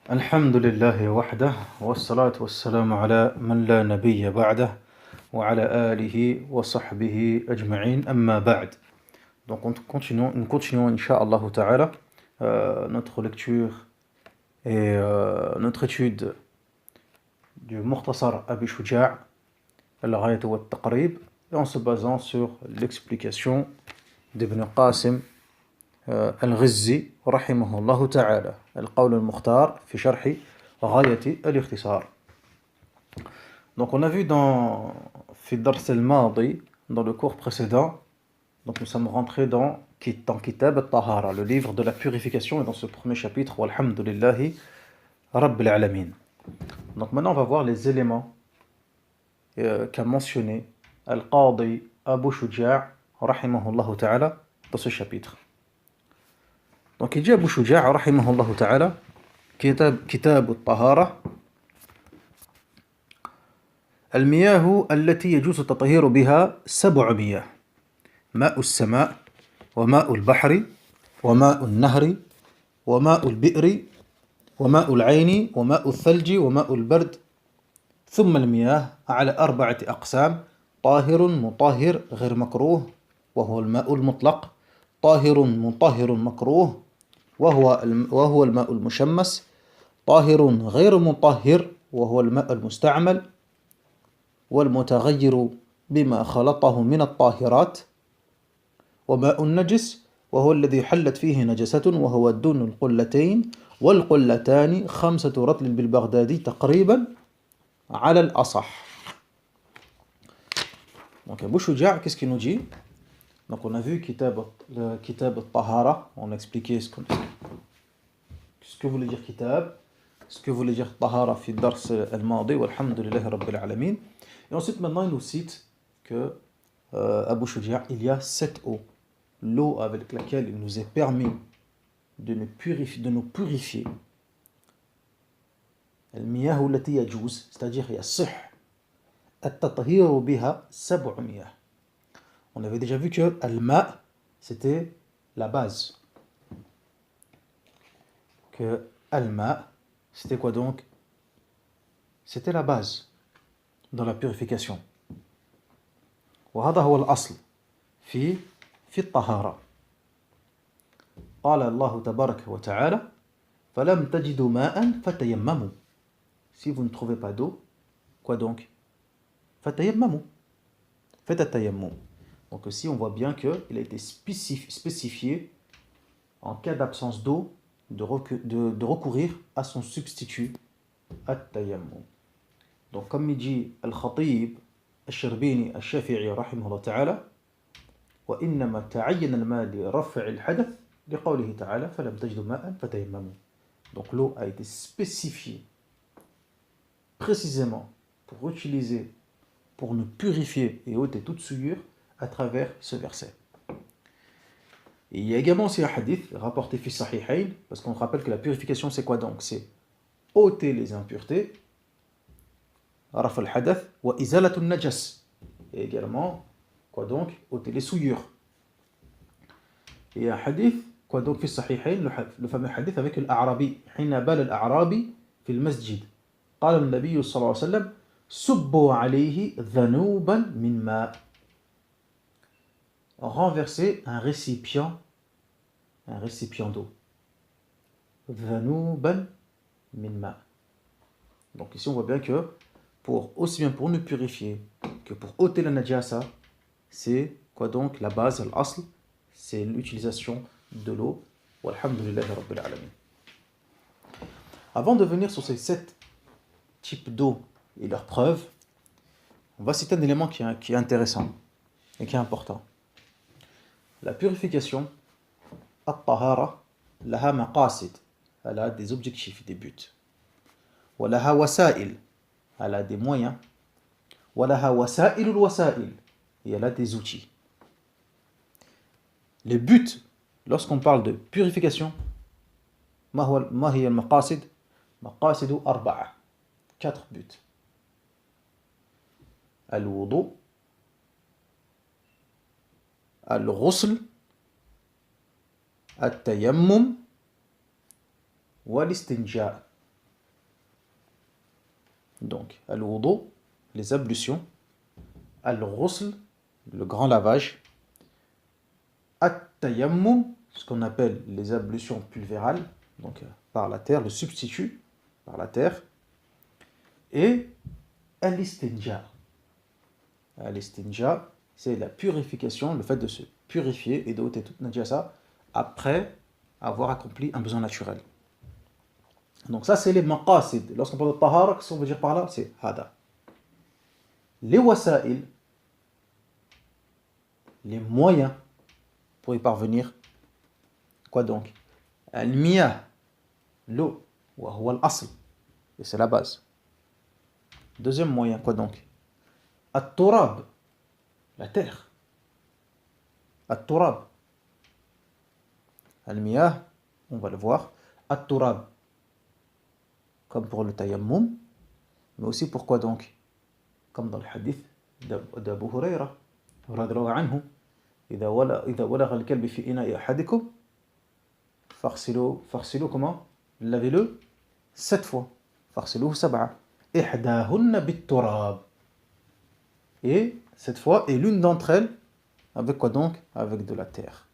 الحمد لله وحده والصلاة والسلام على من لا نبي بعده وعلى آله وصحبه أجمعين أما بعد. Donc nous continuons Inch'Allah Ta'ala notre lecture et notre étude du Mukhtasar Abi Shuja' Al-Ghayat wa Al-Taqrib en se basant sur l'explication d'Ibn Qasim الغزي رحمه الله تعالى القول المختار في شرح غاية الاختصار. Donc on a vu في الدرس الماضي, dans le cours précédent, donc nous sommes rentrés dans Kitab al-Tahara, le livre de la purification, et dans ce premier chapitre, walhamdulillahi rabbil alamin. Donc maintenant on va voir les éléments qu'a mentionné Al-Qadi Abu Shuja' rahimahullah ta'ala dans ce chapitre. Donc il dit Abu Shuja' rahimahullah ta'ala, Kitab al-Tahara, المياه التي يجوز التطهير بها 7 مياه: ماء السماء وماء البحر وماء النهر وماء البئر وماء العين وماء الثلج وماء البرد. ثم المياه على 4 أقسام: طاهر مطهر غير مكروه وهو الماء المطلق، طاهر مطهر مكروه وهو الماء المشمس، طاهر غير مطهر وهو الماء المستعمل، والمتغير بما خلطه من الطاهرات، وماء النجس وهو الذي حلت فيه نجسة وهو دون القلتين، والقلتان 5 رطل بالبغدادي تقريبا على الأصح. Donc Abu Shuja', qu'est-ce qu'il nous dit? Donc on a vu le Kitab al-Tahara, on a expliqué ce que voulait dire Kitab, ce que voulait dire Tahara fi dars al-Madi, walhamdulillahi rabbil alamin. Et ensuite maintenant il nous cite que Abu Shuja', il y a 7 eaux. L'eau avec laquelle il nous est permis de nous purifier. المياه التي يجوز, c'est-à-dire يصح التطهير بها 7 مياه. On avait déjà vu que al-ma' c'était la base. Que al-ma' c'était quoi donc? C'était la base dans la purification. وهذا هو الأصل في الطهارة. قال الله تبارك وتعالى فلم تجدوا ماء فتيمموا. Si vous ne trouvez pas d'eau, quoi donc? فتيمموا. Faites التيمم. Donc ici on voit bien qu'il a été spécifié en cas d'absence d'eau de recourir à son substitut التيمم. Donc comme il dit Al-Khatib Al-Shirbini Al-Shafi'i rahimahullah ta'ala, وإنما تعين الماء لرفع الحدث لقوله تعالى فلم تجدوا ماء فتيمموا. Donc l'eau a été spécifiée précisément pour nous purifier et ôter toute souillure à travers ce verset. Et il y a également aussi un hadith rapporté fi Sahihayn, parce qu'on rappelle que la purification c'est quoi donc? C'est ôter les impuretés, raf al-hadath wa izalatu najas, et également quoi donc? Ôter les souillures. Et un hadith quoi donc fi Sahihayn, le fameux hadith avec l'A'rabi, hina bal al-A'rabi fi al-masjid, قال النبي صلى الله عليه وسلم صبوا عليه ذنوبا من ماء. Renverser un récipient d'eau. ذنوبا من ماء. Donc ici on voit bien que aussi bien pour nous purifier que pour ôter la najasa, c'est quoi donc la base, l'asl, c'est l'utilisation de l'eau. Walhamdulillahi rabbil alamin. Avant de venir sur ces 7 types d'eau et leurs preuves, on va citer un élément qui est intéressant et qui est important. La purification, at-tahara, laha maqasid, elle a des objectifs, des buts. Wa laha wasa'il, elle a des moyens. Wa laha wasa'ilul wasa'il, et elle a des outils. Les buts, lorsqu'on parle de purification, ma hiya al-maqasid? Maqasidu 4. 4 buts. Al-wudu, al-ghusl, al-tayammum, wal-istinja. Donc, al-wudu, les ablutions, al-ghusl, le grand lavage, at-tayammum, ce qu'on appelle les ablutions pulvérales, donc par la terre, le substitut par la terre, et al-istinja. Al-istinja, c'est la purification, le fait de se purifier et d'ôter toute najasa après avoir accompli un besoin naturel. Donc ça, c'est les maqasid. Lorsqu'on parle de tahara, qu'est-ce qu'on veut dire par là? C'est hada. Les wasa'il, les moyens pour y parvenir. Quoi donc? Al-miyah, l'eau, wa huwa al-asl, et c'est la base. Deuxième moyen, quoi donc? At-turab, la terre. At-turab. Al-miyah, on va le voir. At-turab, comme pour le tayammum, mais aussi pourquoi donc? Comme dans le hadith d'Abu Huraira, radhiyallahu anhu, إذا ولغ الكلب في إناء أحدكم فاغسلوا comment? Lavez-le 7 fois. فاغسلوه 7. إحداهن بالتراب. Et cette fois, et l'une d'entre elles, avec quoi donc? Avec de la terre.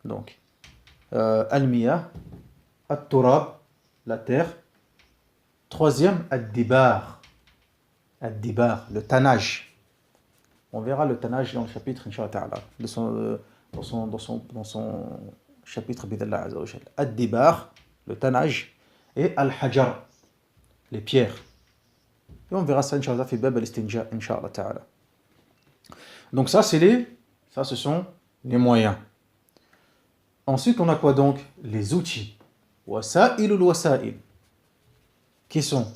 Donc, al-miyah, at-turab, la terre. Troisième, ad-dibar. Ad-dibar, le tannage. On verra le tannage dans le chapitre, Inch'Allah Ta'ala, dans son chapitre, Bidallah Azza wa Jal. Ad-dibar, le tannage, et al-hajar, les pierres. Et on verra ça, Inch'Allah, fi bab al-istinja, Inch'Allah Ta'ala. Donc ça, ce sont les moyens. Ensuite, on a quoi donc? Les outils. Wasa'ilul wasa'il, qui sont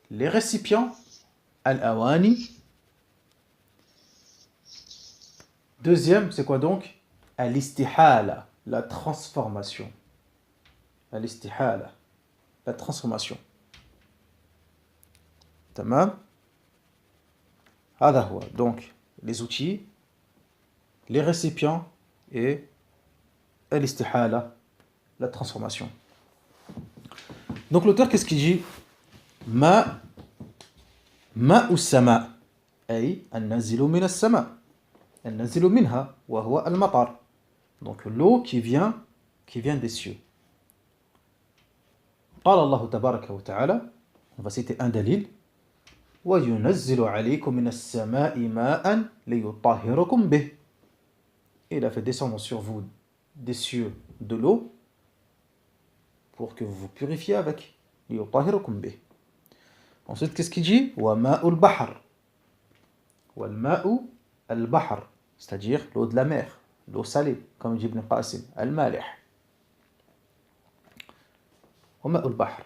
les récipients, al-awani. Deuxième, c'est quoi donc? Al-istihala, la transformation. Al-istihala, la transformation. Tamam. Hada huwa. Donc, les outils, les récipients et al-istihala, la transformation. Donc, l'auteur, qu'est-ce qu'il dit? Ma'u sama, ay an-nazilu min as-sama. An-nazilu minha, wa huwa al-matar. Donc, l'eau qui vient des cieux. قال الله تبارك وتعالى, on va citer un dalil. وَيُنَزِّلُ عَلَيْكُم مِّنَ السَّمَاءِ مَاءً لِيُطَهِّرَكُم بِهِ. Il a fait descendre sur vous des cieux de l'eau pour que vous vous purifiez avec. لِيُطَهِّرَكُم بِهِ. Ensuite, qu'est-ce qu'il dit? وَمَاءُ الْبَحْرِ. وَالْمَاءُ الْبَحْرِ, c'est-à-dire l'eau de la mer, l'eau salée, comme dit Ibn Qasim, al-malih. وَمَاءُ الْبَحْرِ.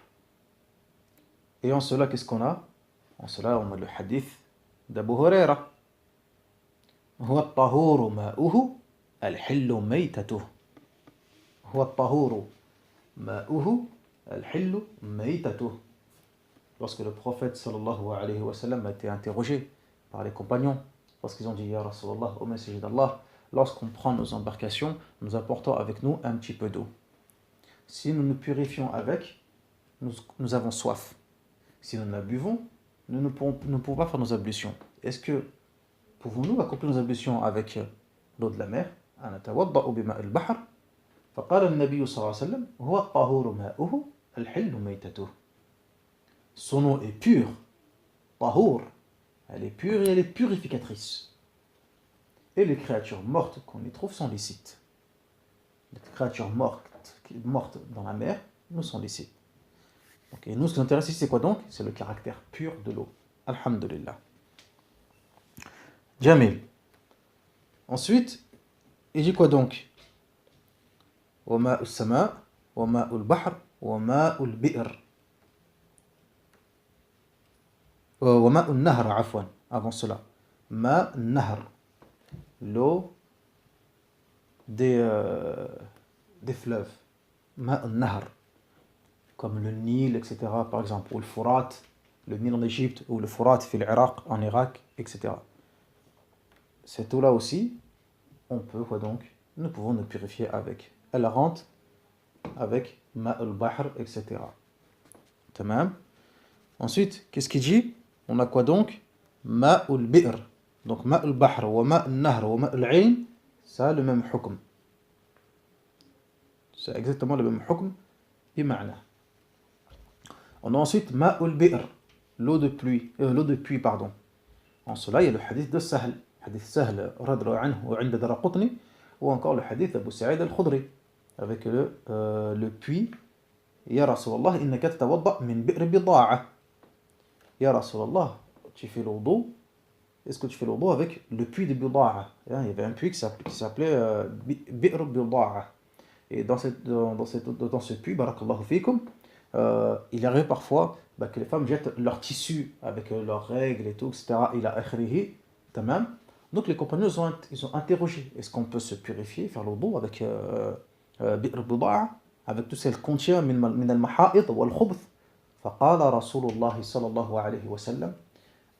Et en cela, qu'est-ce qu'on a? En cela, on a le hadith d'Abu Huraira. هو الطهور ماؤه الحل ميتته. هو الطهور ماؤه الحل ميتته. Lorsque le prophète sallallahu alayhi wa sallam a été interrogé par les compagnons, parce qu'ils ont dit, Ya Rasulallah, ô messager d'Allah, lorsqu'on prend nos embarcations, nous apportons avec nous un petit peu d'eau. Si nous nous purifions avec, nous avons soif. Si nous la buvons, nous ne pouvons pas faire nos ablutions. Est-ce que pouvons-nous accomplir nos ablutions avec l'eau de la mer? أنتوضأ بماء البحر فقال النبي صلى الله عليه وسلم هو الطهور ماؤه الحل ميتته. Son eau est pure, tahour, elle est pure et elle est purificatrice. Et les créatures mortes qu'on y trouve sont licites. Les créatures mortes dans la mer nous sont licites. Donc, et nous, ce qui nous intéresse ici, c'est quoi donc? C'est le caractère pur de l'eau. Alhamdulillah. Jamil. Ensuite, il dit quoi donc? Wa ma'u sama, wa ma'u al-bahr, wa ma'u al-bi'r. Wa ma'u al-nahr, afwan, avant cela. Ma'u al-nahr, l'eau des fleuves. Ma'u al-nahr, comme le Nil, etc. par exemple, ou le Furat, le Nil en Égypte, ou le Furat fil Iraq, en Irak, etc. Cette eau-là aussi, on peut, quoi donc, nous pouvons nous purifier avec. Elle rentre avec Ma'ul Bahr, etc. Tamam. Ensuite, qu'est-ce qu'il dit? On a quoi donc? Ma'ul bi'r. Donc ma'ul bahr wa ma'ul nahr wa ma'ul ayn, ça a le même hukm. C'est exactement le même hukm, bima'na. On a ensuite ma'ul bi'r, l'eau de pluie, l'eau de puits, pardon. En cela, il y a le hadith de Sahl, hadith Sahl radhiyallahu anhu wa 'inda Daraqutni, ou encore le hadith d'Abu Sa'id al-Khudri, avec le puits. Ya Rasulallah, innaka tatawadda min bi'r bida'a. Ya Rasulallah, tu fais le wudu. Est-ce que tu fais le wudu avec le puits de bida'a? Il y avait un puits qui s'appelait bi'r bida'a. Et dans ce puits, barakallahu fikum, il arrive parfois que les femmes jettent leur tissu avec leurs règles et tout, etc. Il a akhrihi, tamam. Donc les compagnons ils ont interrogé, est-ce qu'on peut se purifier, faire le wudu avec bi'r bida'a, avec tout ce qu'elle contient min al-maha'id wal khubth? فقال رسول الله صلى الله عليه وسلم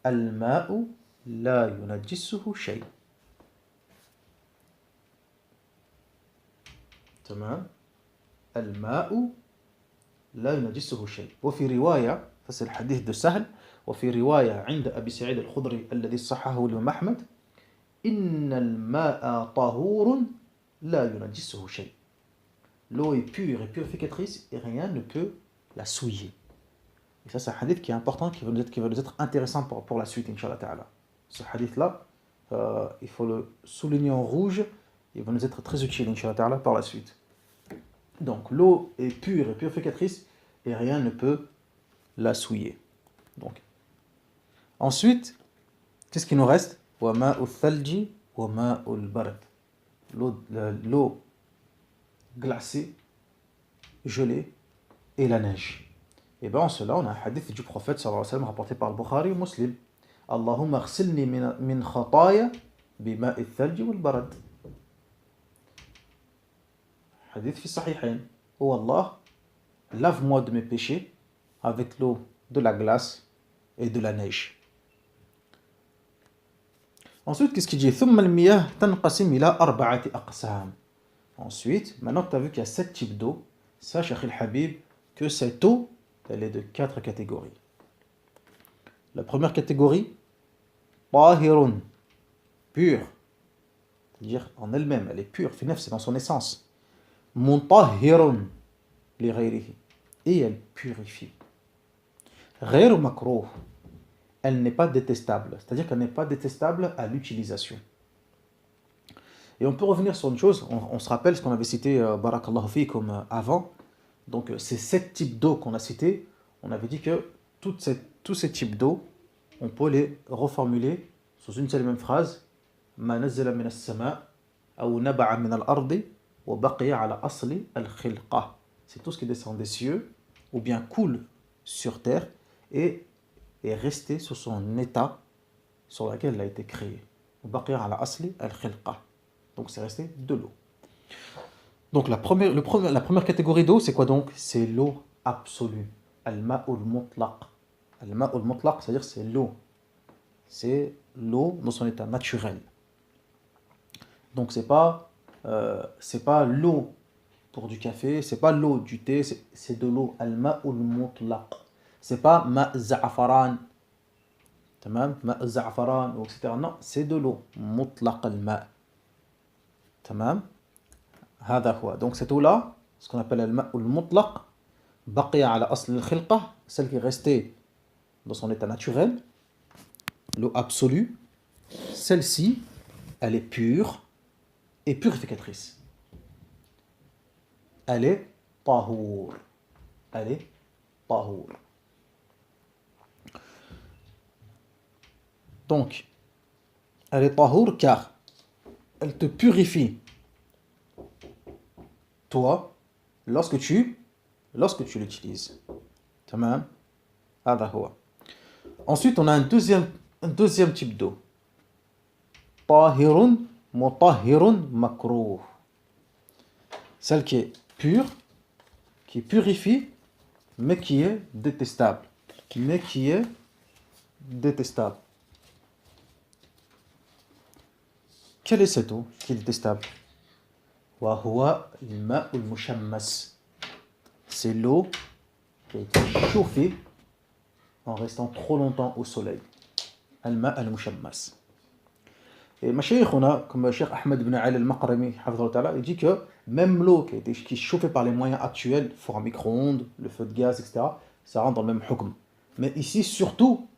الماء لا ينجسه شيء. تمام. الماء لا ينجسه شيء. وفي رواية، فصل الحديث de سهل، وفي رواية عند أبي سعيد الخدري الذي صححه الإمام أحمد إن الماء طهور لا ينجسه شيء. L'eau est pure et purificatrice et rien ne peut la souiller. Et ça, c'est un hadith qui est important, qui va nous être intéressant pour la suite, Inch'Allah Ta'ala. Ce hadith-là, il faut le souligner en rouge, il va nous être très utile, Inch'Allah Ta'ala, par la suite. Donc, l'eau est pure et purificatrice, et rien ne peut la souiller. Donc, ensuite, qu'est-ce qui nous reste? Wa ma'u thalji wa ma'ul barad. L'eau glacée, gelée, et la neige. Et bien en cela, on a un hadith du prophète sallallahu alayhi wa sallam rapporté par le Bukhari ou Muslim. Allahumma khsilni min khataya bima'i thalji wal barad. Hadith fi sahihain. Oh Allah, lave-moi de mes péchés avec l'eau de la glace et de la neige. Ensuite, qu'est-ce qu'il dit? ثم المياه تنقسم إلى أربعة أقسام. Ensuite, maintenant que tu as vu qu'il y a 7 types d'eau, sache, Akhil Habib, que cette eau, elle est de 4 catégories. La première catégorie, tahirun, pure, c'est-à-dire en elle-même, elle est pure, c'est dans son essence. Mutahhirun li ghayrihi, et elle purifie. Ghayr makruh, elle n'est pas détestable, c'est-à-dire qu'elle n'est pas détestable à l'utilisation. Et on peut revenir sur une chose, on se rappelle ce qu'on avait cité, barakallahu fikum, avant. Donc ces 7 types d'eau qu'on a cités, on avait dit que tous ces types d'eau, on peut les reformuler sous une seule et même phrase. Ma nazzala min as-sama' aw naba'a min al-ardi wa baqiya ala asli al-khilqa. C'est tout ce qui descend des cieux ou bien coule sur terre et est resté sur son état sur lequel elle a été créée. Wa baqiya ala asli al-khilqa. Donc c'est resté de l'eau. Donc la première catégorie d'eau, c'est quoi donc? C'est l'eau absolue. Al-ma'ul mutlaq. Al-ma'ul mutlaq, c'est-à-dire c'est l'eau. C'est l'eau dans son état naturel. Donc c'est pas l'eau pour du café, c'est pas l'eau du thé, c'est de l'eau. Al-ma'ul mutlaq. C'est pas ma' za'afaran. Tamam, ma' za'afaran, etc. Non, c'est de l'eau. Mutlaq al-ma'. Tamam. Donc cette eau-là, ce qu'on appelle al-ma'ul mutlaq, baqiya ala asl al-khilqa, celle qui est restée dans son état naturel, l'eau absolue, celle-ci, elle est pure et purificatrice. Elle est tahour. Elle est tahour. Donc, elle est tahour car elle te purifie toi, lorsque tu l'utilises. Tamam. Ensuite, on a un deuxième type d'eau. Tahirun mutahhirun makruh. Celle qui est pure, qui purifie, mais qui est détestable. Quelle est cette eau qui est détestable? C'est l'eau qui a été chauffée en restant trop longtemps au soleil. Al-ma al-mushammas. Et Mashayikhuna, comme Cheikh Ahmed ibn Ali al-Maqrami, il dit que même l'eau qui est chauffée par les moyens actuels, four à micro-ondes, le feu de gaz, etc., ça rentre dans le même hukm. Mais ici, surtout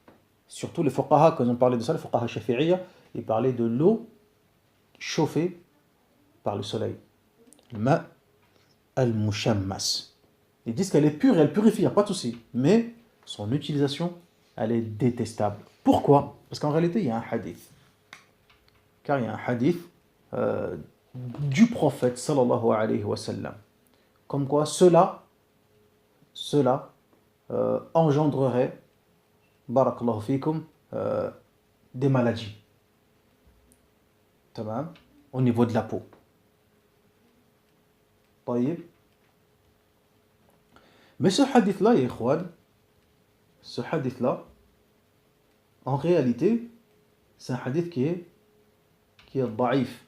les fuqaha, quand on parlait de ça, les fuqaha shafi'iyya, ils parlaient de l'eau chauffée par le soleil. Le ma al-mushammas. Ils disent qu'elle est pure et elle purifie, il n'y a pas de souci. Mais son utilisation, elle est détestable. Pourquoi? Parce qu'en réalité, il y a un hadith. Car il y a un hadith du prophète sallallahu alayhi wa sallam. Comme quoi cela engendrerait, barakallahu fikum, des maladies. Tamam, au niveau de la peau. طيب. Mais ce hadith-là, ce hadith-là, en réalité, c'est un hadith qui est daïf.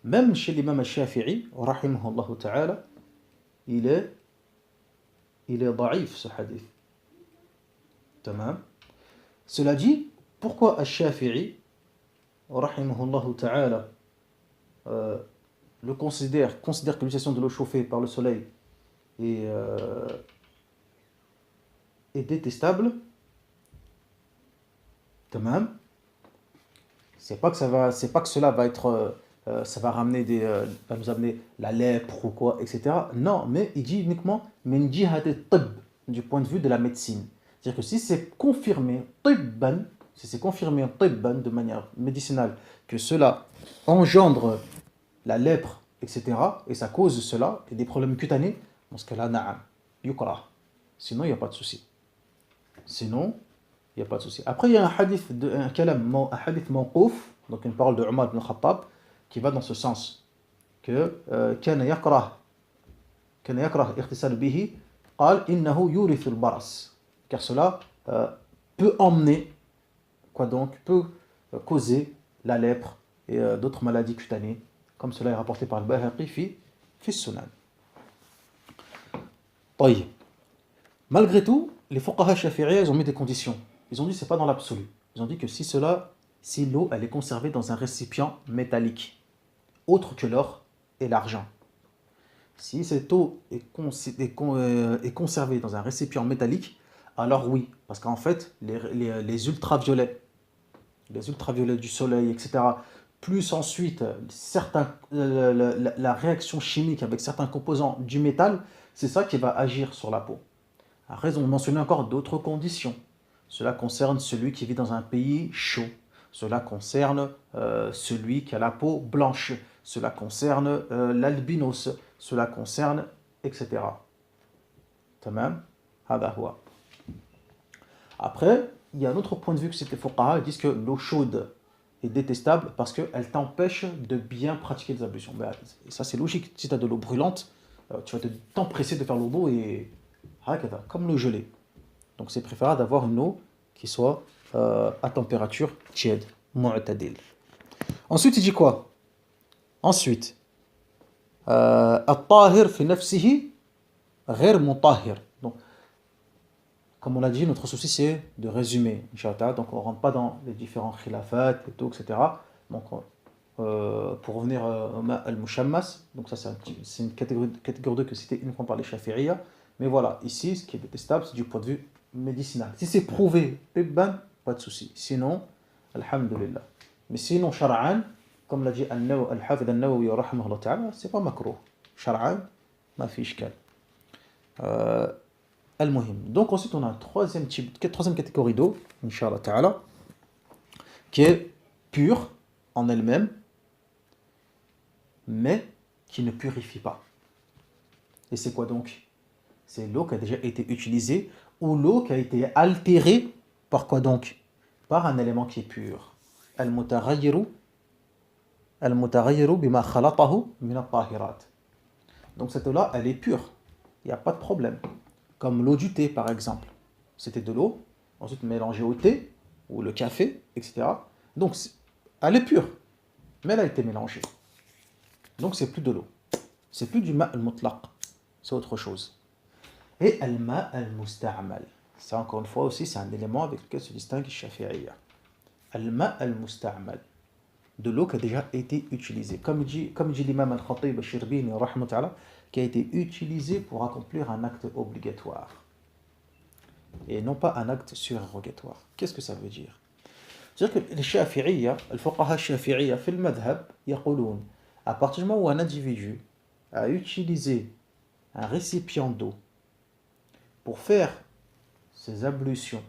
Même chez l'imam al-Shafi'i, rahimahullah ta'ala, il est daïf ce hadith. Tamam. Cela dit, pourquoi al-Shafi'i, rahimahullah ta'ala, considère que l'utilisation de l'eau chauffée par le soleil est détestable? Tamam. C'est pas que cela va être, ça va ramener va nous amener la lèpre ou quoi, etc. Non, mais il dit uniquement min jihati tibb, du point de vue de la médecine. C'est-à-dire que si c'est confirmé tibban, de manière médicinale, que cela engendre la lèpre, etc., et ça cause cela, et des problèmes cutanés, dans ce cas-là, na'am, yukrah. Sinon, il n'y a pas de souci. Après, il y a un hadith mawqouf, donc une parole de Umar ibn Khattab, qui va dans ce sens, que كان يكره اغتسال به قال إنه يورث البرص, car cela peut emmener, peut causer la lèpre et d'autres maladies cutanées, comme cela est rapporté par le Bayhaqi fi Sunan. طيب. Malgré tout, les fuqaha shafi'iyya, ils ont mis des conditions. Ils ont dit que ce n'est pas dans l'absolu. Ils ont dit que si l'eau elle est conservée dans un récipient métallique, autre que l'or et l'argent. Si cette eau est conservée dans un récipient métallique, alors oui, parce qu'en fait, les ultraviolets du soleil, etc., plus ensuite la réaction chimique avec certains composants du métal, c'est ça qui va agir sur la peau. Après, ils ont mentionné encore d'autres conditions. Cela concerne celui qui vit dans un pays chaud. Cela concerne celui qui a la peau blanche. Cela concerne l'albinos. Cela concerne, etc. Tamam. Hada huwa. Après, il y a un autre point de vue que c'est les fuqaha. Ils disent que l'eau chaude est détestable parce qu'elle t'empêche de bien pratiquer les ablutions. Ben, ça, c'est logique. Si tu as de l'eau brûlante, tu vas t'empresser de faire l'eau d'eau et comme le gelé. Donc c'est préférable d'avoir une eau qui soit à température tiède, mu'tadil. Ensuite, il dit quoi? Ensuite, at-tahir fi nafsihi ghayr mutahhir. Donc, comme on l'a dit, notre souci c'est de résumer, Inch'Allah. Donc on ne rentre pas dans les différents khilafat, et tout, etc. Donc pour revenir au ma al-mushammas, donc ça c'est une catégorie 2 que c'était uniquement par les shafi'iyya. Mais voilà, ici, ce qui est détestable, c'est du point de vue médicinal. Si c'est prouvé, pas de souci. Sinon, alhamdulillah. Mais sinon, shar'an, comme l'a dit al-Hafid al-Nawawi, rahimahullah ta'ala, c'est pas makruh. Shar'an, ma fi ishkal. Al-Muhim. Donc ensuite, on a un troisième catégorie d'eau, Inch'Allah ta'ala, qui est pure en elle-même, mais qui ne purifie pas. Et c'est quoi donc? C'est l'eau qui a déjà été utilisée ou l'eau qui a été altérée par quoi donc? Par un élément qui est pur. Al-mutaghayyiru bima khalatahu min at-tahirat. Donc cette eau-là, elle est pure. Il n'y a pas de problème. Comme l'eau du thé, par exemple. C'était de l'eau, ensuite mélangée au thé, ou le café, etc. Donc elle est pure, mais elle a été mélangée. Donc c'est plus de l'eau. C'est plus du ma' al-mutlaq. C'est autre chose. Et al-ma' al-musta'mal, Ça, encore une fois aussi, c'est un élément avec lequel se distingue le Shafi'iyya. Al-ma' al-musta'mal. De l'eau qui a déjà été utilisée. Comme dit l'imam al-Khatib al-Shirbini, qui a été utilisée pour accomplir un acte obligatoire. Et non pas un acte surérogatoire. Qu'est-ce que ça veut dire? C'est-à-dire que les Shafi'iyya, le fuqaha Shafi'iyya, في المذهب, يقولون, à partir du moment où un individu a utilisé un récipient d'eau pour faire ses ablutions,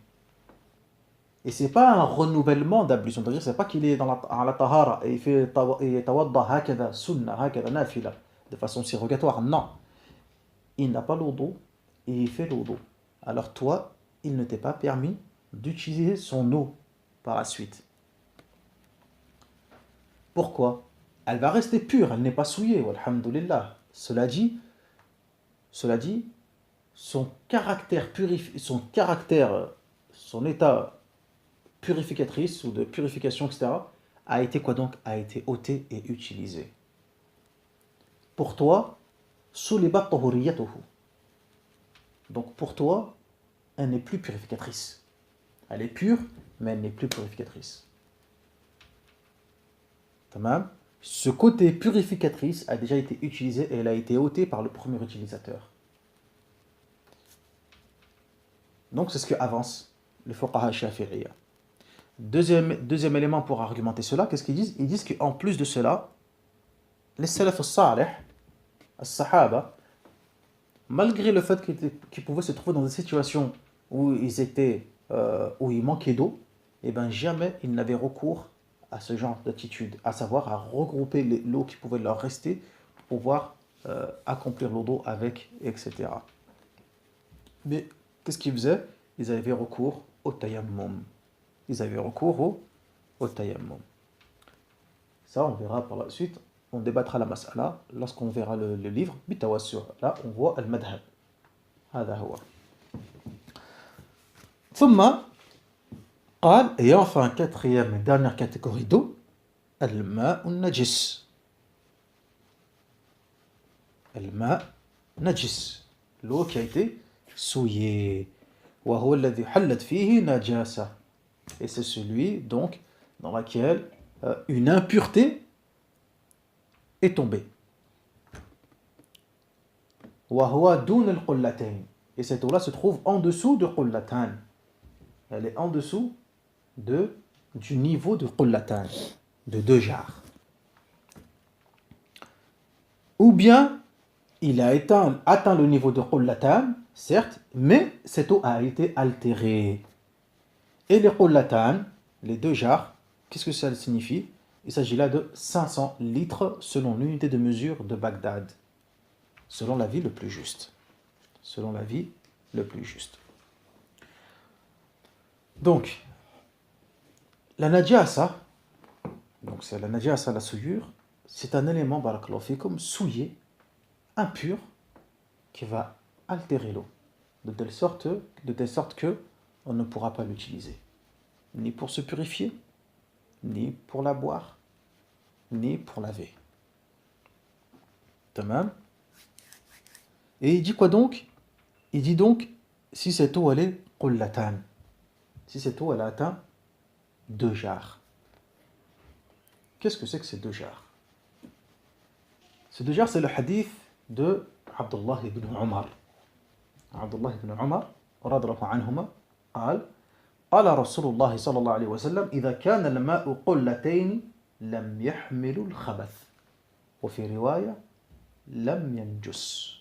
et c'est pas un renouvellement d'ablution, c'est-à-dire c'est pas qu'il est dans la tahara et il fait tawadda hakada sunna hakada nafila de façon surrogatoire, non, il n'a pas l'eau et il fait l'eau. Alors toi, il ne t'est pas permis d'utiliser son eau par la suite. Pourquoi? Elle va rester pure, elle n'est pas souillée, walhamdulillah. Cela dit, son caractère son état purificatrice ou de purification, etc., a été quoi donc? A été ôté et utilisé. Pour toi, sulibat tahuriyatuhu. Donc pour toi, elle n'est plus purificatrice. Elle est pure, mais elle n'est plus purificatrice. Tamam? Ce côté purificatrice a déjà été utilisé et elle a été ôtée par le premier utilisateur. Donc c'est ce que avance le fuqaha shafi'iyya. Deuxième élément pour argumenter cela, qu'est-ce qu'ils disent? Ils disent qu'en plus de cela, les salaf as-salih, as-sahaba, malgré le fait qu'ils pouvaient se trouver dans des situations où où il manquait d'eau, et bien jamais ils n'avaient recours à ce genre d'attitude, à savoir à regrouper l'eau qui pouvait leur rester pour pouvoir accomplir l'eau d'eau avec, etc. Mais qu'est-ce qu'ils faisaient? Ils avaient recours au tayammum. Ils avaient recours au tayammum. Ça, on verra par la suite. On débattra la mas'ala lorsqu'on verra le livre. Bitawassur. Là, on voit al-madhab. هذا هو. ثم قال, et enfin, quatrième et dernière catégorie d'eau, al-ma'u najis. Al-ma' najis. L'eau qui a été souillée. وهو الذي حلت فيه نجاسة. Et c'est celui donc dans lequel une impureté est tombée. وهو دون القلتين. Et cette eau-là se trouve en dessous de qullatan. Elle est en dessous du niveau de qullatan, de 2 jarres. Ou bien il a atteint le niveau de qullatan, certes, mais cette eau a été altérée. Et les qullatan, les 2 jarres, qu'est-ce que ça signifie? Il s'agit là de 500 litres selon l'unité de mesure de Bagdad, selon l'avis le plus juste. Selon l'avis le plus juste. Donc, la najasa, donc c'est la najasa, la souillure, c'est un élément, barakallahu fikum, souillé, impur, qui va altérer l'eau, de telle sorte que on ne pourra pas l'utiliser, ni pour se purifier, ni pour la boire, ni pour laver. Tamam. Et il dit quoi donc? Il dit donc, si cette eau elle est qullatan, si cette eau elle a atteint 2 jarres. Qu'est-ce que c'est que ces 2 jarres? Ces 2 jarres, c'est le hadith de Abdullah ibn Umar. Abdullah ibn Umar, radiyallahu anhuma, قال قال رسول الله صلى الله عليه وسلم إذا كان الماء قلتين لم يحمل الخبث وفي رواية لم ينجس.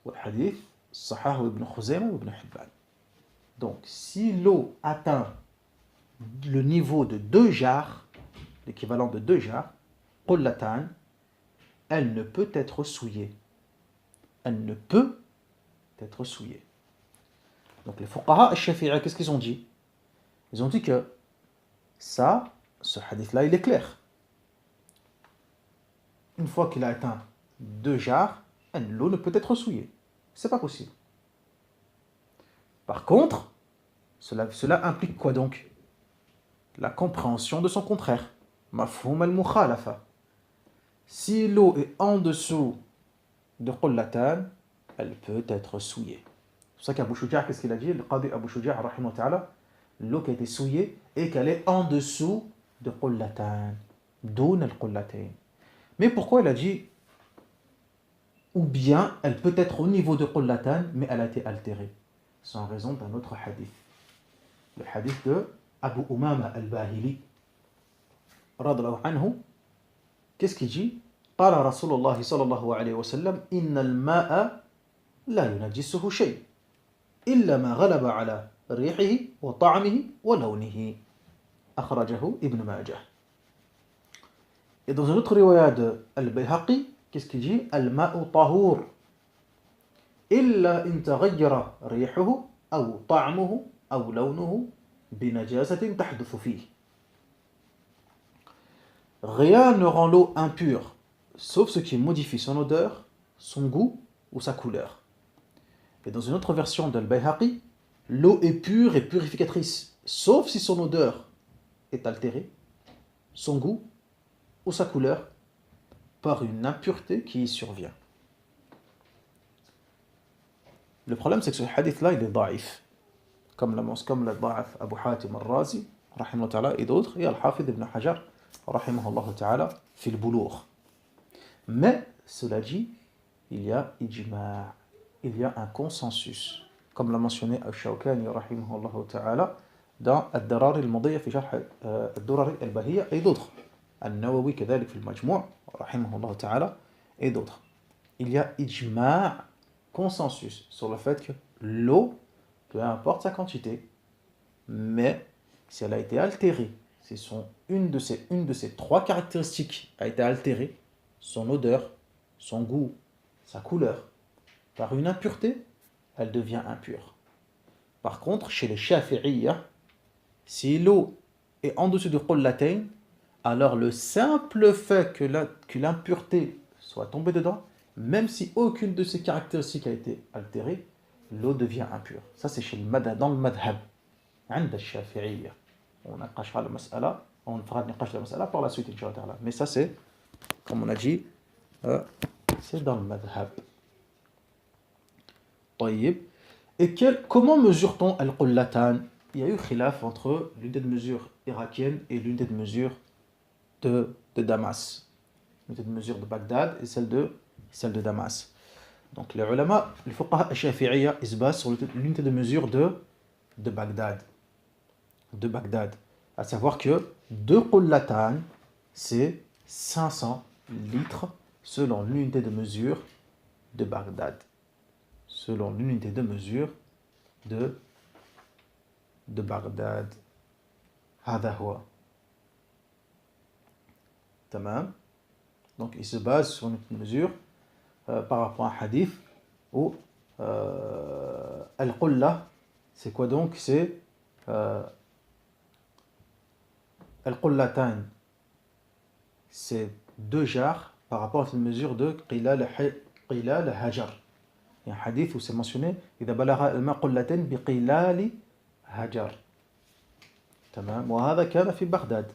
والحديث صححه ابن خزيمة وابن حبان. Donc, si l'eau atteint le niveau de 2 jarres, l'équivalent de 2 jarres, qullatan, elle ne peut être souillée. Elle ne peut être souillée. Donc les fuqaha al-shafi'iyya, qu'est-ce qu'ils ont dit? Ils ont dit que ça, ce hadith-là, il est clair. Une fois qu'il a atteint 2 jarres, l'eau ne peut être souillée. C'est pas possible. Par contre, cela implique quoi donc? La compréhension de son contraire. Mafhoum al-mukhalafa. Si l'eau est en dessous de qullatan, elle peut être souillée. pour ça qu'Abu Shuja', qu'est-ce qu'il a dit? Le Qadi Abu Shuja', rahimahullah ta'ala, l'eau qui a été souillée et qu'elle est en dessous de qullatan, doun al-qullatayn. Mais pourquoi il a dit ou bien elle peut être au niveau de qullatan, mais elle a été altérée? C'est en raison d'un autre hadith. Le hadith de Abu Umama al-Bahili, radhiyallahu anhu, qu'est-ce qu'il dit? قال رسول الله صلى الله عليه وسلم إن الماء لا ينجسه شيء إلا ما غلب على ريحه وطعمه ولونه أخرجه ابن ماجه. Et dans une autre riwaya de Al-Bayhaqi, qu'est-ce qu'il dit? Al-ma'u tahur illa in taghayyara rihuhu aw ta'muhu aw lawnuhu bi najasatin tahduthu fihi. Rien ne rend l'eau impure, sauf ce qui modifie son odeur, son goût ou sa couleur. Et dans une autre version d'Al-Bayhaqi, l'eau est pure et purificatrice, sauf si son odeur est altérée, son goût ou sa couleur, par une impureté qui y survient. Le problème, c'est que ce hadith-là, il est daif. Comme le da'af Abu Hatim al-Razi, rahimahullah ta'ala, et d'autres, et Al-Hafid ibn Hajar, rahimahullah ta'ala, fi al-Bulugh. Mais, cela dit, il y a ijma', il y a un consensus. Comme l'a mentionné Al-Shawkani, rahimahullah ta'ala, dans Ad-Darari al-Mudiyya fi Sharh Ad-Durari al-Bahiyya, et d'autres. Al-Nawawi, كذلك في المجموع, rahimahullah ta'ala, et d'autres. Il y a ijma', consensus, sur le fait que l'eau, peu importe sa quantité, mais si elle a été altérée, si une de ces trois caractéristiques a été altérée, son odeur, son goût, sa couleur, par une impureté, elle devient impure. Par contre, chez les Shafi'iyya, si l'eau est en dessous du qullatayn, alors le simple fait que l'impureté soit tombée dedans, même si aucune de ces caractéristiques a été altérée, l'eau devient impure. Ça, c'est dans le madhab. عند الشافعية. On fera le niqash de la mas'ala par la suite, Inch'Allah. Mais ça, c'est, comme on a dit, c'est dans le madhab. طيب. Et comment mesure-t-on al-qullatan? Il y a eu khilaf entre l'unité de mesure irakienne et l'unité de mesure de Damas. L'unité de mesure de Bagdad et celle de Damas. Donc les ulama, les fuqaha shafi'iyya, ils se basent sur l'unité de mesure de Bagdad. De Bagdad. À savoir que 2 qullatan, c'est 500 litres selon l'unité de mesure de Bagdad. Selon l'unité de mesure de Bagdad. هذا هو. Tamam. Donc il se base sur une mesure par rapport à un hadith où al-qulla, c'est quoi donc? C'est al-qullatan, c'est 2 jars par rapport à une mesure de qilal hajar. Il y a un hadith où c'est mentionné إذا بلغ الماء قلتين بقلال hajar. تمام. وهذا كان في بغداد.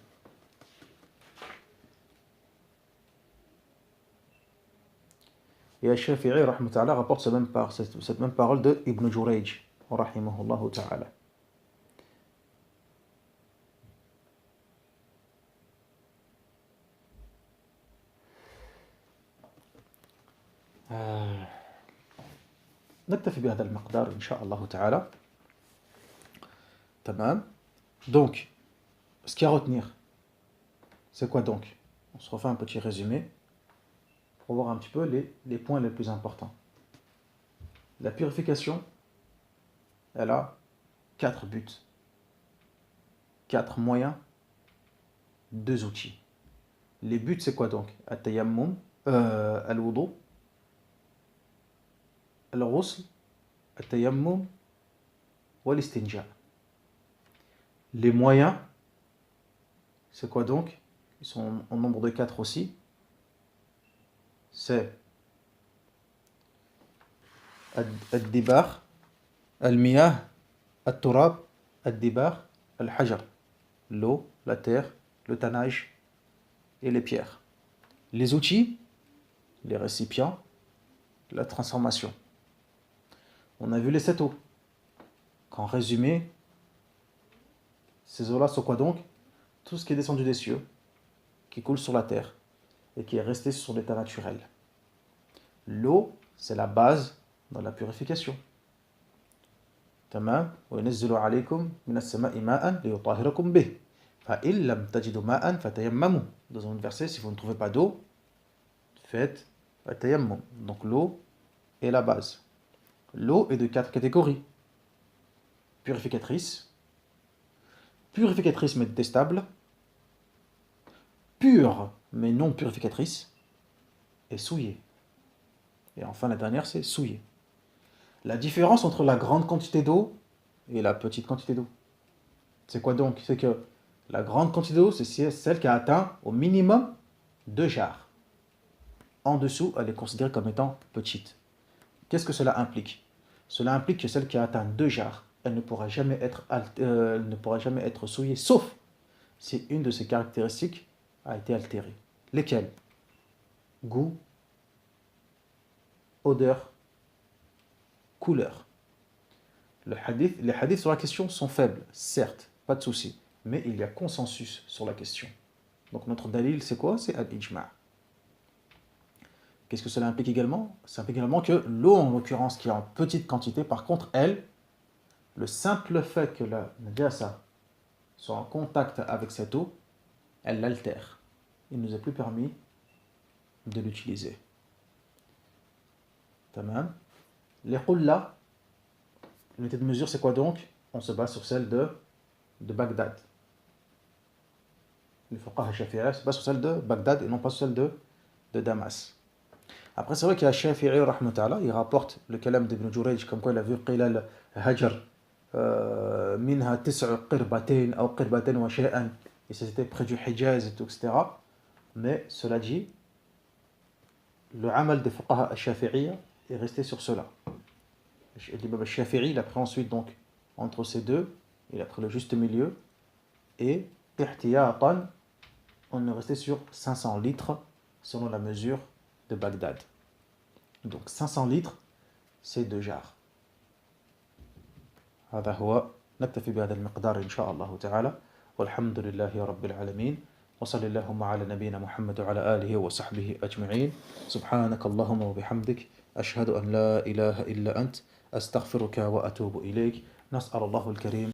Et Al-Shafi'i, rahmatullahi ta'ala, rapporte cette même parole de Ibn Jurayj, rahimahullah ta'ala. نكتفي بهذا المقدار إن شاء الله تعالى. تمام. Donc, ce qu'il y a à retenir, c'est quoi donc? On se refait un petit résumé pour voir un petit peu les points les plus importants. La purification, elle a 4 buts, 4 moyens, 2 outils. Les buts, c'est quoi donc? At-tayammum, al-wudu, al-ghusl, at-tayammum, wal-istinja. Les moyens, c'est quoi donc? Ils sont en nombre de 4 aussi. C'est al-dibar, al-miyah, al-turab, al-dibar, al-hajar. L'eau, la terre, le tannage et les pierres. Les outils, les récipients, la transformation. On a vu les 7 eaux. Qu'en résumé, ces eaux-là sont quoi donc? Tout ce qui est descendu des cieux, qui coule sur la terre et qui est resté sur l'état naturel. L'eau, c'est la base dans la purification. تمام وينزل عليكم من السماء ماء ليطهركم به فإن لم تجدوا ماء فتيمموا. Dans un verset, si vous ne trouvez pas d'eau, faites tayammum. Donc l'eau est la base. L'eau est de 4 catégories. Purificatrice, purificatrice mais détestable, pure mais non purificatrice, et souillée. Et enfin la dernière c'est souillée. La différence entre la grande quantité d'eau et la petite quantité d'eau, c'est quoi donc? C'est que la grande quantité d'eau, c'est celle qui a atteint au minimum 2 jarres. En dessous, elle est considérée comme étant petite. Qu'est-ce que cela implique? Cela implique que celle qui a atteint 2 jarres, elle ne pourra jamais être souillée, sauf si une de ses caractéristiques a été altérée. Lesquelles? Goût, odeur, couleur. Les hadiths sur la question sont faibles, certes, pas de souci, mais il y a consensus sur la question. Donc notre dalil, c'est quoi? C'est al-ijma'. Qu'est-ce que cela implique également? Ça implique également que l'eau, en l'occurrence, qui est en petite quantité, par contre, elle, le simple fait que la najasa soit en contact avec cette eau, elle l'altère. Il ne nous est plus permis de l'utiliser. Tamam. Les qulla, l'unité de mesure, c'est quoi donc? On se base sur celle de Bagdad. Les fuqaha shafi'i se base sur celle de Bagdad et non pas sur celle de Damas. Après, c'est vrai qu'il y a Shafi'i, rahmatullah, il rapporte le kalam d'Ibn Jurayj, comme quoi il a vu qilal hajar, minha tis'u qirbatin, ou qirbatin wa shay'an, et c'était près du Hijaz, et tout, etc. Mais cela dit, le amal des fuqaha shafi'iyya est resté sur cela. L'imam Shafi'i, il a pris ensuite donc entre ces deux, il a pris le juste milieu, et ihtiyatan, on est resté sur 500 litres selon la mesure de Bagdad. Donc 500 litres, c'est 2 jarres. هذا هو نكتفي بهذا المقدار إن شاء الله تعالى والحمد لله رب العالمين وصلى اللهم على نبينا محمد وعلى آله وصحبه أجمعين سبحانك اللهم وبحمدك أشهد أن لا إله إلا أنت أستغفرك وأتوب إليك نسأل الله الكريم